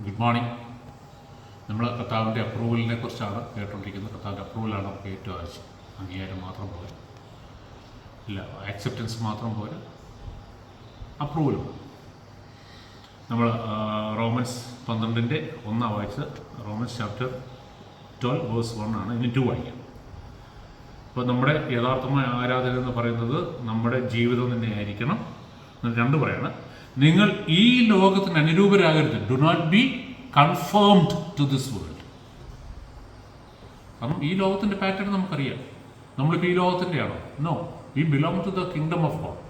Good morning. നമ്മൾ കർത്താവിൻ്റെ അപ്രൂവലിനെ കുറിച്ചാണ് കേട്ടുകൊണ്ടിരിക്കുന്നത്. കർത്താവിൻ്റെ അപ്രൂവലാണ് നമുക്ക് ഏറ്റവും ആവശ്യം. അംഗീകാരം മാത്രം പോരാ, ഇല്ല, ആക്സെപ്റ്റൻസ് മാത്രം പോരാ, അപ്രൂവലും. നമ്മൾ റോമൻസ് 12:1 വായിച്ചത്. റോമൻസ് ചാപ്റ്റർ 12:1 ആണ്. ഇനി 2 വായിക്കാം. അപ്പോൾ നമ്മുടെ യഥാർത്ഥമായ ആരാധന എന്ന് പറയുന്നത് നമ്മുടെ ജീവിതം തന്നെ ആയിരിക്കണം. 2 പറയാണ്, നിങ്ങൾ ഈ ലോകത്തിന് അനുരൂപരാകരുത്. Do not be conformed to this world. കാരണം ഈ ലോകത്തിൻ്റെ പാറ്റേൺ നമുക്കറിയാം. നമ്മളിപ്പോൾ ഈ ലോകത്തിൻ്റെയാണോ? No, we belong to the kingdom of God.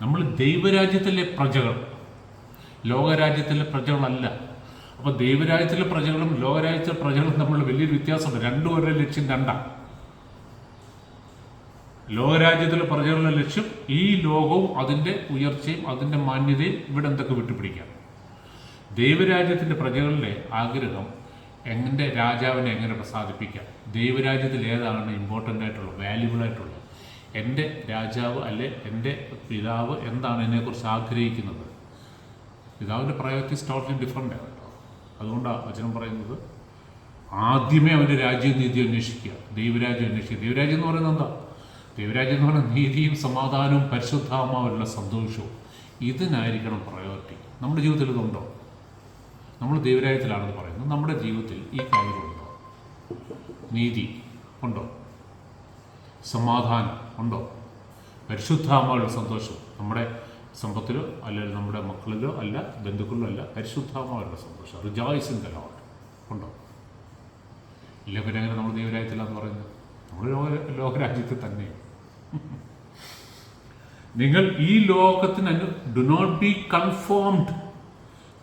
നമ്മൾ ദൈവരാജ്യത്തിലെ പ്രജകൾ, ലോകരാജ്യത്തിലെ പ്രജകളല്ല. അപ്പോൾ ദൈവരാജ്യത്തിലെ പ്രജകളും ലോകരാജ്യത്തിലെ പ്രജകളും തമ്മിൽ വലിയൊരു വ്യത്യാസമുണ്ട്. രണ്ടുപേരുടെ ലക്ഷ്യം രണ്ടാണ്. ലോകരാജ്യത്തിലെ പ്രജകളുടെ ലക്ഷ്യം ഈ ലോകവും അതിൻ്റെ ഉയർച്ചയും അതിൻ്റെ മാന്യതയും ഇവിടെ എന്തൊക്കെ വിട്ടുപിടിക്കാം. ദൈവരാജ്യത്തിൻ്റെ പ്രജകളുടെ ആഗ്രഹം എൻ്റെ രാജാവിനെ എങ്ങനെ പ്രസാദിപ്പിക്കാം, ദൈവരാജ്യത്തിൽ ഏതാണ് ഇമ്പോർട്ടൻ്റ് ആയിട്ടുള്ളത്, വാല്യുബിൾ ആയിട്ടുള്ളത്, എൻ്റെ രാജാവ് അല്ലെ എൻ്റെ പിതാവ് എന്താണ് എന്നെക്കുറിച്ച് ആഗ്രഹിക്കുന്നത്. പിതാവിൻ്റെ പ്രയോറിറ്റീസ് ടോട്ടലി ഡിഫറൻ്റ് ആണ് കേട്ടോ. അതുകൊണ്ടാണ് വചനം പറയുന്നത്, ആദ്യമേ അവൻ്റെ രാജ്യനീതി അന്വേഷിക്കുക, ദൈവരാജ്യം അന്വേഷിക്കുക. ദൈവരാജ്യം എന്ന് പറയുന്നത് എന്താ? ദൈവരാജ്യം എന്ന് പറയുന്നത് നീതിയും സമാധാനവും പരിശുദ്ധാത്മാവുള്ള സന്തോഷവും. ഇതിനായിരിക്കണം പ്രയോറിറ്റി. നമ്മുടെ ജീവിതത്തിൽ ഇതുണ്ടോ? നമ്മൾ ദൈവരാജ്യത്തിലാണെന്ന് പറയുന്നത്. നമ്മുടെ ജീവിതത്തിൽ ഈ കാര്യങ്ങളുണ്ടോ? നീതി ഉണ്ടോ? സമാധാനം ഉണ്ടോ? പരിശുദ്ധാത്മാവുള്ള സന്തോഷം. നമ്മുടെ സമ്പത്തിലോ അല്ലെങ്കിൽ നമ്മുടെ മക്കളിലോ അല്ല, ബന്ധുക്കളിലോ അല്ല, പരിശുദ്ധാത്മാവുള്ള സന്തോഷം. റിജോയ്സ് ഇൻ ദ ലോർഡ് ഉണ്ടോ? ഇല്ല, പിന്നെ എങ്ങനെ നമ്മൾ ദൈവരാജ്യത്തിലാന്ന് പറയുന്നത്? നമ്മൾ ലോകരാജ്യത്തിൽ തന്നെ. നിങ്ങൾ ഈ ലോകത്തിന് do not be conformed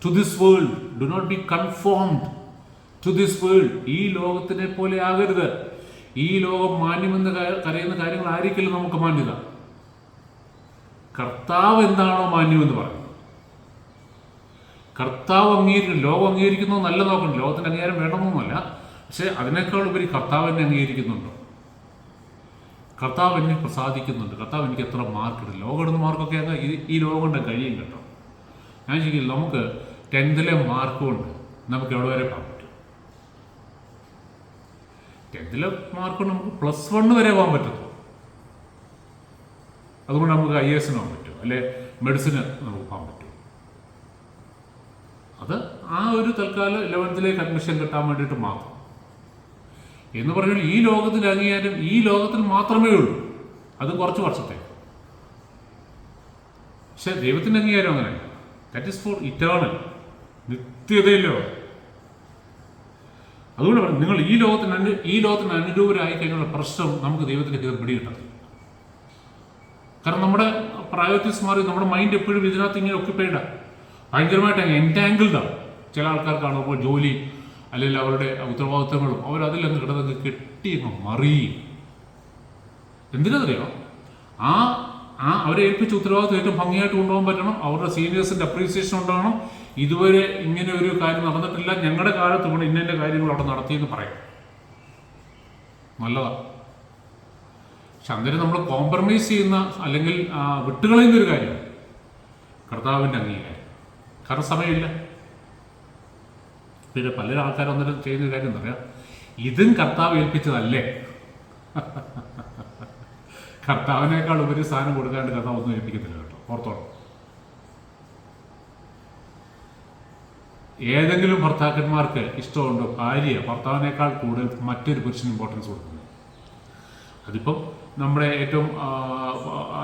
to this world. Do not be conformed to this world. ഈ ലോകത്തിനെ പോലെ ആകരുത്. ഈ ലോകം മാന്യമെന്ന് കരയുന്ന കാര്യങ്ങൾ ആയിരിക്കില്ല നമുക്ക് മാന്യത. കർത്താവ് എന്താണോ മാന്യമെന്ന് പറയുന്നത്, കർത്താവ് അംഗീകരിക്കുന്നു. ലോകം അംഗീകരിക്കുന്നത് നല്ല നോക്കണം. ലോകത്തിന് അംഗീകാരം വേണമെന്നല്ല, പക്ഷെ അതിനേക്കാൾ ഉപരി കർത്താവ് എന്നെ അംഗീകരിക്കുന്നുണ്ടോ? കർത്താവ് എന്നെ പ്രസാദിക്കുന്നുണ്ട്. കർത്താവ് എനിക്ക് എത്ര മാർക്കിടും? ലോകം ഇടുന്ന മാർക്കൊക്കെ അങ്ങ് ഈ ലോകം കൊണ്ട് കഴിയും കേട്ടോ. ഞാൻ ശരിക്കും നമുക്ക് 10th മാർക്ക് കൊണ്ട് നമുക്ക് എവിടെ വരെ പോകാൻ പറ്റും? 10th മാർക്ക് കൊണ്ട് നമുക്ക് +1 വരെ പോകാൻ പറ്റുമോ? അതുകൊണ്ട് നമുക്ക് IAS പോകാൻ പറ്റും, അല്ലെ മെഡിസിന് നമുക്ക് പോകാൻ പറ്റും. അത് ആ ഒരു തൽക്കാലം 11th അഡ്മിഷൻ കിട്ടാൻ വേണ്ടിയിട്ട് മാത്രം. എന്ന് പറഞ്ഞാൽ ഈ ലോകത്തിൻ്റെ അംഗീകാരം ഈ ലോകത്തിൽ മാത്രമേ ഉള്ളൂ. അത് കുറച്ച് വർഷത്തെ. പക്ഷെ ദൈവത്തിൻ്റെ അംഗീകാരം അങ്ങനെയല്ല. ദാറ്റ് ഈസ് ഫോർ ഇറ്റേണൽ, നിത്യതയിലോ. അതുകൊണ്ട് പറഞ്ഞു, നിങ്ങൾ ഈ ലോകത്തിന് അനുരൂപരായി കഴിഞ്ഞുള്ള പ്രശ്നം നമുക്ക് ദൈവത്തിൻ്റെ ഹിതം പിടികിട്ടത്തില്ല. കാരണം നമ്മുടെ പ്രയോറിറ്റീസ് മാറി. നമ്മുടെ മൈൻഡ് എപ്പോഴും ഇതിനകത്ത് ഇങ്ങനെ ഒക്യുപ്പൈഡാണ്, ഭയങ്കരമായിട്ട് എൻറ്റാങ്കിൾഡാണ്. ചില ആൾക്കാർക്കാണ് അപ്പോൾ ജോലി അല്ലെങ്കിൽ അവരുടെ ഉത്തരവാദിത്തങ്ങളും അവരതിലങ്ങ് കിടന്നങ്ങ് കെട്ടിയങ്ങ് മറിയും. എന്തിനറിയോ? അവരെ ഏൽപ്പിച്ച ഉത്തരവാദിത്വം ഏറ്റവും ഭംഗിയായിട്ട് കൊണ്ടുപോകാൻ പറ്റണം. അവരുടെ സീനിയേഴ്സിൻ്റെ അപ്രീസിയേഷൻ ഉണ്ടാകണം. ഇതുവരെ ഇങ്ങനെ ഒരു കാര്യം നടന്നിട്ടില്ല, ഞങ്ങളുടെ കാലത്ത് കൂടെ ഇന്ന കാര്യങ്ങൾ അവിടെ നടത്തിയെന്ന് പറയാം. നല്ലതാണ്. പക്ഷെ അന്നേരം നമ്മൾ കോംപ്രമൈസ് ചെയ്യുന്ന അല്ലെങ്കിൽ വിട്ടുകളയുന്ന ഒരു കാര്യമാണ് കർത്താവിൻ്റെ അംഗീകാരം. കാരണം സമയമില്ല. പിന്നെ പല ആൾക്കാരും അന്നേരം ചെയ്യുന്ന കാര്യം എന്താ പറയുക? ഇതും കർത്താവ് ഏൽപ്പിച്ചതല്ലേ? കർത്താവിനേക്കാൾ ഉപരി സ്ഥാനം കൊടുക്കാണ്ട് കർത്താവ് ഒന്നും ഏൽപ്പിക്കത്തില്ല കേട്ടോ, ഓർത്തോളം. ഏതെങ്കിലും ഭർത്താക്കന്മാർക്ക് ഇഷ്ടമുണ്ടോ ഭാര്യ ഭർത്താവിനേക്കാൾ കൂടുതൽ മറ്റൊരു പുരുഷന് ഇമ്പോർട്ടൻസ് കൊടുക്കുന്നത്? അതിപ്പം നമ്മുടെ ഏറ്റവും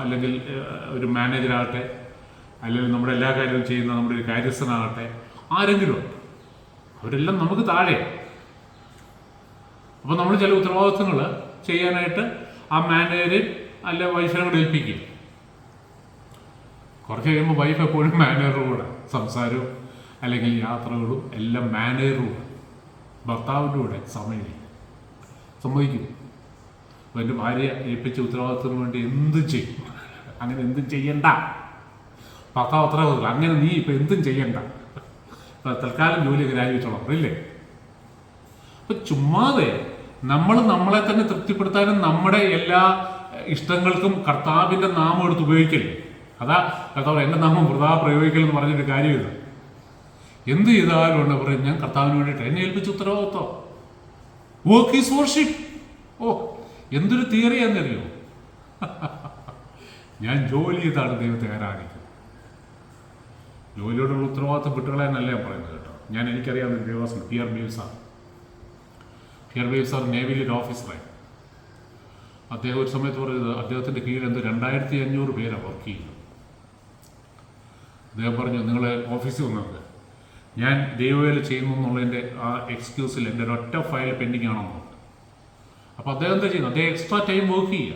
അല്ലെങ്കിൽ ഒരു മാനേജറാകട്ടെ, അല്ലെങ്കിൽ നമ്മുടെ എല്ലാ കാര്യവും ചെയ്യുന്ന നമ്മുടെ ഒരു കാര്യസ്ഥനാകട്ടെ, ആരെങ്കിലും അവരെല്ലാം നമുക്ക് താഴെ. അപ്പോൾ നമ്മൾ ചില ഉത്തരവാദിത്വങ്ങൾ ചെയ്യാനായിട്ട് ആ മാനേജരെ അല്ലെ വൈഫിനെ കൂടെ ഏൽപ്പിക്കും. കുറച്ച് കഴിയുമ്പോൾ വൈഫ് എപ്പോഴും മാനേജറുടെ കൂടെ സംസാരവും അല്ലെങ്കിൽ യാത്രകളും എല്ലാം മാനേജറും ഭർത്താവിൻ്റെ കൂടെ സമ്മതിക്കും. അപ്പോൾ എൻ്റെ ഭാര്യ ഏൽപ്പിച്ച ഉത്തരവാദിത്വത്തിന് വേണ്ടി എന്തും ചെയ്യും. അങ്ങനെ എന്തും ചെയ്യണ്ട. ഭർത്താവ് ഉത്തരവാദിത്വം അങ്ങനെ നീ ഇപ്പം എന്തും ചെയ്യണ്ട, തൽക്കാലം ജോലിയൊക്കെ രാജിവെച്ചോളാം, അറിയില്ലേ? അപ്പം ചുമ്മാതെ നമ്മളെ തന്നെ തൃപ്തിപ്പെടുത്താനും നമ്മുടെ എല്ലാ ഇഷ്ടങ്ങൾക്കും കർത്താവിൻ്റെ നാമം എടുത്ത് ഉപയോഗിക്കല്ലേ. അതാ കർത്താവ് എൻ്റെ നാമം വൃഥാ പ്രയോഗിക്കലെന്ന് പറഞ്ഞിട്ട് കാര്യമില്ല. എന്ത് ചെയ്താലും ഉണ്ട് പറയും ഞാൻ കർത്താവിന് വേണ്ടിയിട്ട് എന്നെ ഏൽപ്പിച്ച ഉത്തരവാദിത്വം. Work is worship. ഓ, എന്തൊരു തിയറിയാണെന്നറിയോ? ഞാൻ ജോലി ചെയ്താണ് ദൈവത്തെ ആരാധിക്കുന്നത്. ജോലിയോടുള്ള ഉത്തരവാദിത്വം വിട്ടുകളയാനല്ല ഞാൻ പറയുന്നത് കേട്ടോ. എനിക്കറിയാവുന്ന ഒരു ദേവാസുണ്ട്, പിയർ ബേവ് സാർ നേവിയിൽ ഒരു ഓഫീസറായി. അദ്ദേഹം ഒരു സമയത്ത് പറയുന്നത് അദ്ദേഹത്തിൻ്റെ കീഴിൽ 2500 പേരാണ് വർക്ക് ചെയ്യുന്നത്. അദ്ദേഹം പറഞ്ഞു, നിങ്ങൾ ഓഫീസിൽ വന്നത് ഞാൻ ദൈവവേല ചെയ്യുന്നു എന്നുള്ളതിൻ്റെ ആ എക്സ്ക്യൂസിൽ എൻ്റെ ഒരൊറ്റ ഫയൽ പെൻഡിങ് ആണെന്ന്. അപ്പോൾ അദ്ദേഹം എന്താ ചെയ്യുന്നത്? അദ്ദേഹം എക്സ്ട്രാ ടൈം വർക്ക് ചെയ്യുക.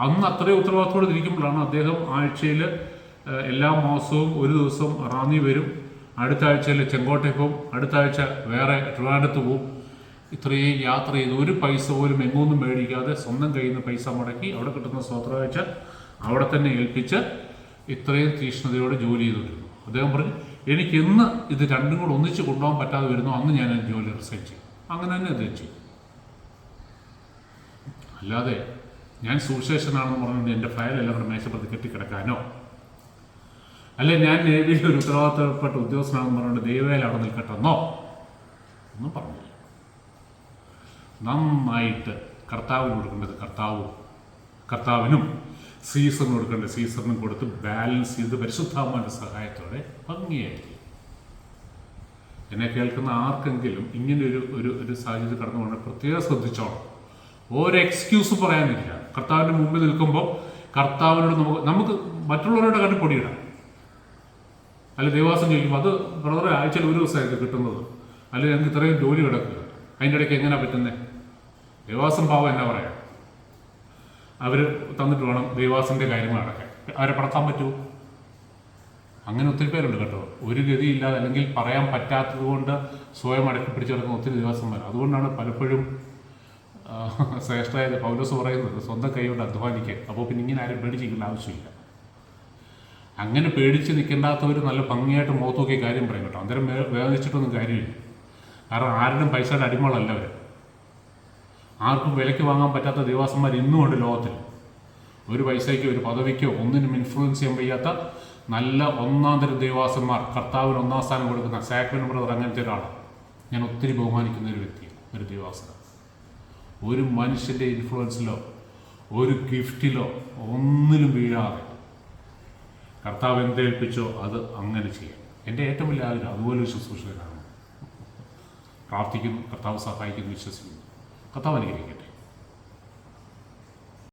അന്ന് അത്രയും ഉത്തരവാദിത്തോടെ ഇരിക്കുമ്പോഴാണ് അദ്ദേഹം ആഴ്ചയിൽ എല്ലാ മാസവും ഒരു ദിവസം റാന്നി വരും, അടുത്ത ആഴ്ചയിൽ ചെങ്കോട്ടയിൽ പോവും, അടുത്ത ആഴ്ച വേറെ ട്രിവാൻഡ്രത്ത് പോവും. ഇത്രയും യാത്ര ചെയ്ത് ഒരു പൈസ പോലും എങ്ങൊന്നും മേടിക്കാതെ സ്വന്തം കയ്യിൽ നിന്ന് പൈസ മുടക്കി അവിടെ കിട്ടുന്ന സ്വത്രവാഴ്ച അവിടെ തന്നെ ഏൽപ്പിച്ച് ഇത്രയും തീക്ഷ്ണതയോടെ ജോലി ചെയ്തുകൊണ്ടിരുന്നു. അദ്ദേഹം പറഞ്ഞു, എനിക്ക് എന്ന് ഇത് രണ്ടും കൂടെ ഒന്നിച്ച് കൊണ്ടുപോകാൻ പറ്റാതെ വരുന്നു അന്ന് ഞാൻ ജോലി റിസൈൻ ചെയ്യും. അങ്ങനെ തന്നെ അദ്ദേഹം ചെയ്യും. അല്ലാതെ ഞാൻ സുവിശേഷനാണെന്ന് പറഞ്ഞുകൊണ്ട് എൻ്റെ ഫയലെല്ലാം കൂടെ മേശപ്പുറത്ത് കെട്ടിക്കിടക്കാനോ, അല്ലെ ഞാൻ നേവിയിൽ ഒരു ഉത്തരവാദിത്തപ്പെട്ട ഉദ്യോഗസ്ഥനാണെന്ന് പറഞ്ഞുകൊണ്ട് ദൈവവേല അവിടെ നിൽക്കട്ടെന്നോ ഒന്നും പറഞ്ഞില്ല. നന്നായിട്ട് കർത്താവിന് കൊടുക്കേണ്ടത് കർത്താവിനും സീസറിന് കൊടുക്കേണ്ടത് സീസറിനും കൊടുത്ത് ബാലൻസ് ചെയ്ത് പരിശുദ്ധാത്മാവിൻ്റെ സഹായത്തോടെ ഭംഗിയായിരിക്കും. എന്നെ കേൾക്കുന്ന ആർക്കെങ്കിലും ഇങ്ങനെ ഒരു സാഹചര്യം കടന്നു പോകണം, പ്രത്യേകം ശ്രദ്ധിച്ചോണം. ഓരോ എക്സ്ക്യൂസ് പറയാനില്ല. കർത്താവിൻ്റെ മുമ്പിൽ നിൽക്കുമ്പോൾ കർത്താവിനോട് നമുക്ക് മറ്റുള്ളവരുടെ കണ്ണിൽ പൊടിയിടാം. അല്ല ദേവാസം ചോദിക്കും, അത് ബ്രദറെ ആഴ്ചയിൽ ഒരു ദിവസമായിട്ട് കിട്ടുന്നത്, അല്ലെങ്കിൽ ഞങ്ങൾക്ക് ഇത്രയും ജോലി കിടക്കുക, അതിൻ്റെ ഇടയ്ക്ക് എങ്ങനെയാണ് പറ്റുന്നത്? ദേവാസം പാവം എന്നാ പറയാം, അവർ തന്നിട്ട് വേണം ദേവാസിൻ്റെ കാര്യങ്ങൾ നടക്കാൻ. അവരെ പടത്താൻ പറ്റുമോ? അങ്ങനെ ഒത്തിരി പേരുണ്ട് കേട്ടോ. ഒരു ഗതിയില്ലാതെ അല്ലെങ്കിൽ പറയാൻ പറ്റാത്തത് കൊണ്ട് സ്വയം അടക്കി പിടിച്ചു കിടക്കുന്ന ഒത്തിരി ദേവാസന്മാർ. അതുകൊണ്ടാണ് പലപ്പോഴും ശ്രേഷ്ഠായ പൗലോസ് പറയുന്നത് സ്വന്തം കൈകൊണ്ട് അധ്വാനിക്കുക. അപ്പോൾ പിന്നെ ഇങ്ങനെ ആരും പേടിച്ചിരിക്കേണ്ട ആവശ്യമില്ല. അങ്ങനെ പേടിച്ച് നിൽക്കേണ്ടാത്തവർ നല്ല ഭംഗിയായിട്ട് മുഖത്ത് നോക്കിയ കാര്യം പറയും കേട്ടോ. അന്നേരം വേദനിച്ചിട്ടൊന്നും കാര്യമില്ല. കാരണം ആരുടെയും പൈസയുടെ അടിമകളല്ല അവർ. ആർക്കും വിലയ്ക്ക് വാങ്ങാൻ പറ്റാത്ത ദേവാസന്മാർ ഇന്നുമുണ്ട് ലോകത്തിൽ. ഒരു പൈസയ്ക്കോ ഒരു പദവിക്കോ ഒന്നിനും ഇൻഫ്ലുവൻസ് ചെയ്യാൻ വയ്യാത്ത നല്ല ഒന്നാം തരം ദേവാസന്മാർ, കർത്താവിന് ഒന്നാം സ്ഥാനം കൊടുക്കുന്ന സാക്വൻ ബ്രദർ അങ്ങനത്തെ ഒരാളാണ്. ഞാൻ ഒത്തിരി ബഹുമാനിക്കുന്ന ഒരു വ്യക്തിയാണ്, ഒരു ദേവാസന. ഒരു മനുഷ്യൻ്റെ ഇൻഫ്ലുവൻസിലോ ഒരു ഗിഫ്റ്റിലോ ഒന്നിലും വീഴാതെ കർത്താവ് എന്തേൽപ്പിച്ചോ അത് അങ്ങനെ ചെയ്യാം. എൻ്റെ ഏറ്റവും വലിയ ആഗ്രഹം അതുപോലെ ശുശ്രൂഷകരാണ്. പ്രാർത്ഥിക്കുന്നു, കർത്താവ് സഹായിക്കുന്നു, വിശ്വസിക്കുന്നു. കർത്താവ് അനുഗ്രഹിക്കട്ടെ.